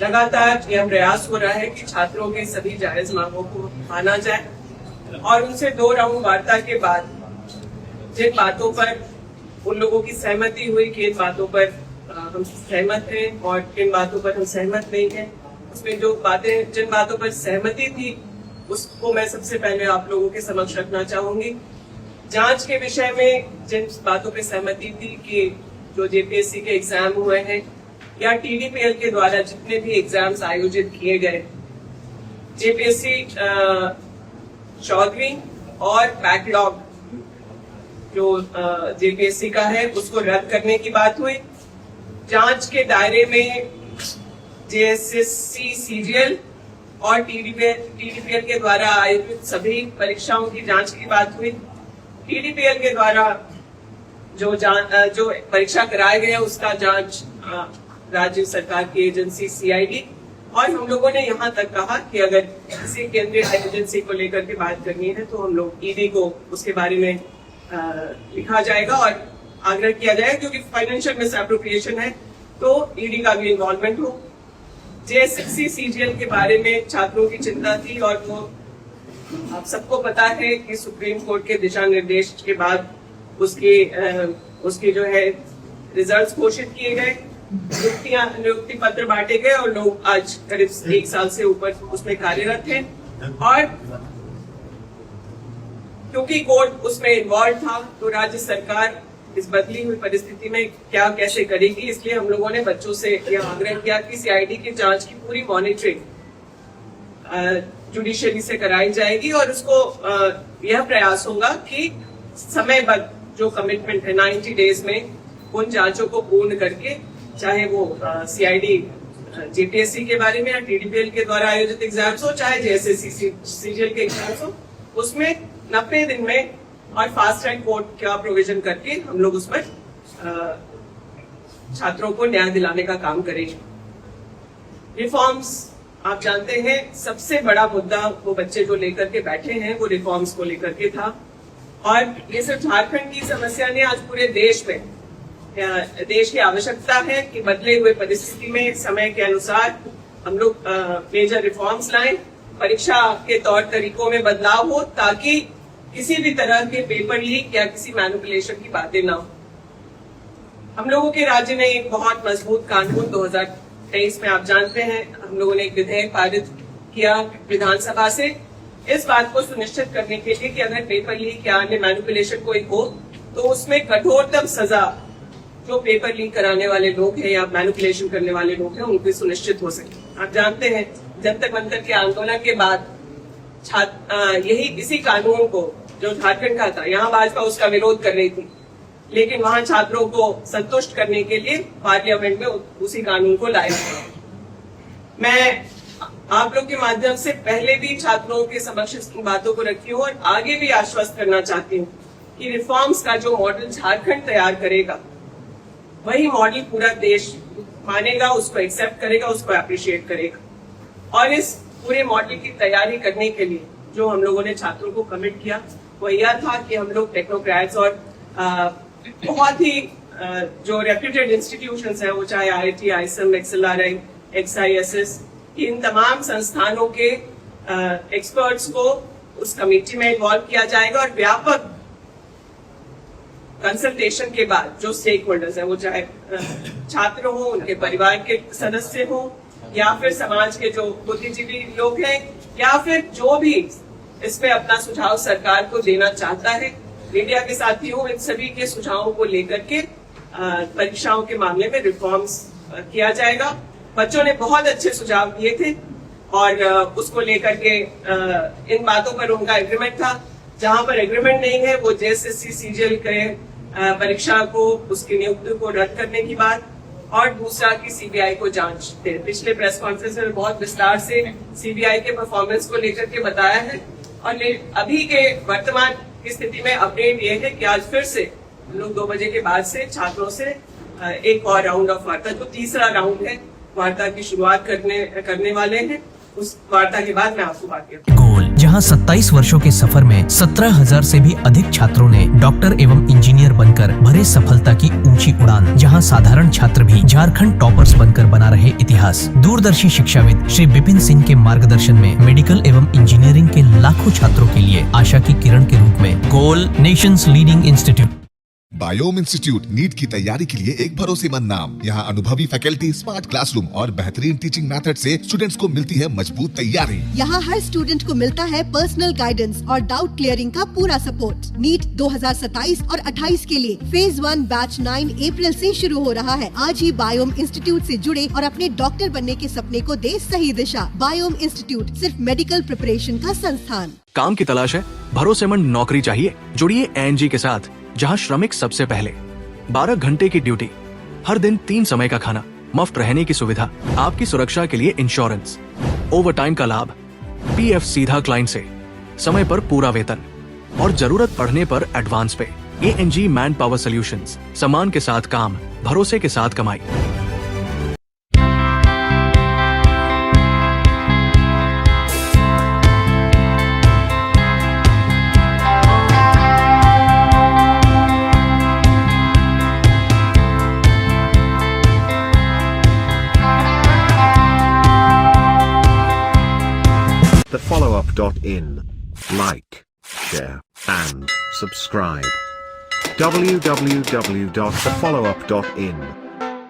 लगातार यह प्रयास हो रहा है कि छात्रों के सभी जायज मांगों को माना जाए और उनसे 2 राउंड वार्ता के बाद जिन बातों पर उन लोगों की सहमति हुई कि इन बातों पर हम सहमत हैं और किन बातों पर हम सहमत नहीं हैं, उसमें जिन बातों पर सहमति थी उसको मैं सबसे पहले आप लोगों के समक्ष रखना चाहूंगी। जांच के विषय में जिन बातों पर सहमति थी कि जो जेपीएससी के एग्जाम हुए हैं या टीडीपीएल के द्वारा जितने भी एग्जाम्स आयोजित किए गए, जेपीएससी चौधरी और बैकलॉग जो जेपीएससी का है उसको रद्द करने की बात हुई। जांच के दायरे में जेएसएससी, सीजीएल और टीडीपीएल के द्वारा आयोजित सभी परीक्षाओं की जांच की बात हुई। टीडीपीएल के द्वारा जो परीक्षा कराए गए उसका जांच राज्य सरकार की एजेंसी सीआईडी, और हम लोगों ने यहाँ तक कहा कि अगर किसी केंद्रीय एजेंसी को लेकर के बात करनी है तो हम लोग ईडी को उसके बारे में लिखा जाएगा और आग्रह किया जाएगा, क्योंकि फाइनेंशियल मिसअप्रोप्रिएशन है तो ईडी का भी इन्वॉल्वमेंट हो। जेएसएससी, सीजीएल के बारे में छात्रों की चिंता थी और वो आप सबको पता है कि सुप्रीम कोर्ट के दिशा निर्देश के बाद उसके जो है रिजल्ट्स घोषित किए गए, नियुक्ति पत्र बांटे गए और लोग आज करीब 1 साल से ऊपर उसमें कार्यरत हैं। और क्योंकि कोर्ट उसमें इन्वॉल्व था तो राज्य सरकार इस बदली हुई परिस्थिति में क्या कैसे करेगी, इसलिए हम लोगों ने बच्चों से यह आग्रह किया कि सीआईडी की जांच की पूरी मॉनिटरिंग जुडिशियरी से कराई जाएगी और उसको यह प्रयास होगा कि समयबद्ध जो कमिटमेंट है 90 डेज में उन जांचों को पूर्ण करके, चाहे वो सीआईडी जेपीएससी के बारे में या टीडीपीएल के द्वारा आयोजित एग्जाम्स हो, चाहे जेएसएससी, सीजीएल के एग्जाम्स हो, उसमें 90 दिन में और फास्ट ट्रैक कोर्ट का प्रोविजन करके हम लोग उसमें छात्रों को न्याय दिलाने का काम करेंगे। रिफॉर्म्स आप जानते हैं सबसे बड़ा मुद्दा वो बच्चे जो लेकर के बैठे हैं वो रिफॉर्म्स को लेकर के था, और ये सिर्फ झारखंड की समस्या नहीं, आज पूरे देश में देश की आवश्यकता है कि बदले हुए परिस्थिति में समय के अनुसार हम लोग मेजर रिफॉर्म्स लाएं, परीक्षा के तौर तरीकों में बदलाव हो ताकि किसी भी तरह के पेपर लीक या किसी मैनिपुलेशन की बातें ना हो। हम लोगों के राज्य ने एक बहुत मजबूत कानून 2023 में आप जानते हैं हम लोगों ने एक विधेयक पारित किया विधानसभा से, इस बात को सुनिश्चित करने के लिए कि अगर पेपर लीक या अन्य मैनिपुलेशन कोई हो तो उसमें कठोरतम सजा जो पेपर लीक कराने वाले लोग हैं या मैनिपुलेशन करने वाले लोग हैं उनकी सुनिश्चित हो सके। आप जानते हैं जंतर मंतर के आंदोलन के बाद इसी कानून को जो झारखंड का था, यहाँ भाजपा उसका विरोध कर रही थी, लेकिन वहां छात्रों को संतुष्ट करने के लिए पार्लियामेंट में उसी कानून को लाया। मैं आप लोग के माध्यम से पहले भी छात्रों के समक्ष इन बातों को रखी हूँ और आगे भी आश्वस्त करना चाहती हूँ कि रिफॉर्म्स का जो मॉडल झारखंड तैयार करेगा वही मॉडल पूरा देश मानेगा, उसको एक्सेप्ट करेगा, उसको अप्रिशिएट करेगा। और इस पूरे मॉडल की तैयारी करने के लिए जो हम लोगों ने छात्रों को कमिट किया वो यह था कि हम लोग टेक्नोक्रेट्स और बहुत ही जो रेप्यूटेड इंस्टीट्यूशंस हैं, वो चाहे आईआईटी, आईएसएम, एक्सएलआरआई, एक्सआईएसएस, इन तमाम संस्थानों के एक्सपर्ट्स को उस कमेटी में इन्वॉल्व किया जाएगा और व्यापक कंसल्टेशन के बाद जो स्टेक होल्डर्स हैं, वो चाहे छात्र हो, उनके परिवार के सदस्य हो या फिर समाज के जो बुद्धिजीवी लोग हैं या फिर जो भी इसमें अपना सुझाव सरकार को देना चाहता है, मीडिया के साथी हो, इन सभी के सुझावों को लेकर के परीक्षाओं के मामले में रिफॉर्म्स किया जाएगा। बच्चों ने बहुत अच्छे सुझाव दिए थे और उसको लेकर के इन बातों पर उनका एग्रीमेंट था। जहां पर एग्रीमेंट नहीं है वो जेएसएससी, सीजीएल के परीक्षा को, उसकी नियुक्ति को रद्द करने की बात, और दूसरा कि सीबीआई को जांच दे। पिछले प्रेस कॉन्फ्रेंस में बहुत विस्तार से सीबीआई के परफॉर्मेंस को लेकर के बताया है और अभी के वर्तमान की स्थिति में अपडेट ये है कि आज फिर से हम लोग 2 बजे के बाद से छात्रों से एक और राउंड ऑफ वार्ता, जो तीसरा राउंड है, वार्ता की शुरुआत करने वाले हैं। उस वार्ता के बाद मैं आपको बात करती हूँ। जहां 27 वर्षों के सफर में 17,000 से भी अधिक छात्रों ने डॉक्टर एवं इंजीनियर बनकर भरे सफलता की ऊंची उड़ान। जहां साधारण छात्र भी झारखंड टॉपर्स बनकर बना रहे इतिहास। दूरदर्शी शिक्षाविद श्री विपिन सिंह के मार्गदर्शन में मेडिकल एवं इंजीनियरिंग के लाखों छात्रों के लिए आशा की किरण के रूप में गोल nation's leading institute. Biom institute NEET की तैयारी के लिए एक भरोसेमंद नाम। यहाँ अनुभवी फैकल्टी, स्मार्ट क्लासरूम और बेहतरीन टीचिंग मेथड से स्टूडेंट्स को मिलती है मजबूत तैयारी। यहाँ हर स्टूडेंट को मिलता है पर्सनल गाइडेंस और डाउट क्लियरिंग का पूरा सपोर्ट। नीट 2027 और 28 के लिए फेज 1 बैच 9 अप्रैल से शुरू हो रहा है। आज ही बायोम इंस्टीट्यूट से जुड़े और अपने डॉक्टर बनने के सपने को दे सही दिशा। बायोम इंस्टीट्यूट सिर्फ मेडिकल प्रिपरेशन का संस्थान। काम की तलाश है, भरोसेमंद नौकरी चाहिए, जुड़िए एनजी के साथ, जहां श्रमिक सबसे पहले। 12 घंटे की ड्यूटी, हर दिन 3 समय का खाना, मुफ्त रहने की सुविधा, आपकी सुरक्षा के लिए इंश्योरेंस, ओवर टाइम का लाभ, पीएफ सीधा क्लाइंट से, समय पर पूरा वेतन और जरूरत पड़ने पर एडवांस पे। एएनजी मैन पावर सॉल्यूशंस, सम्मान के साथ काम, भरोसे के साथ कमाई। thefollowup.in. Like, share, and subscribe. www.thefollowup.in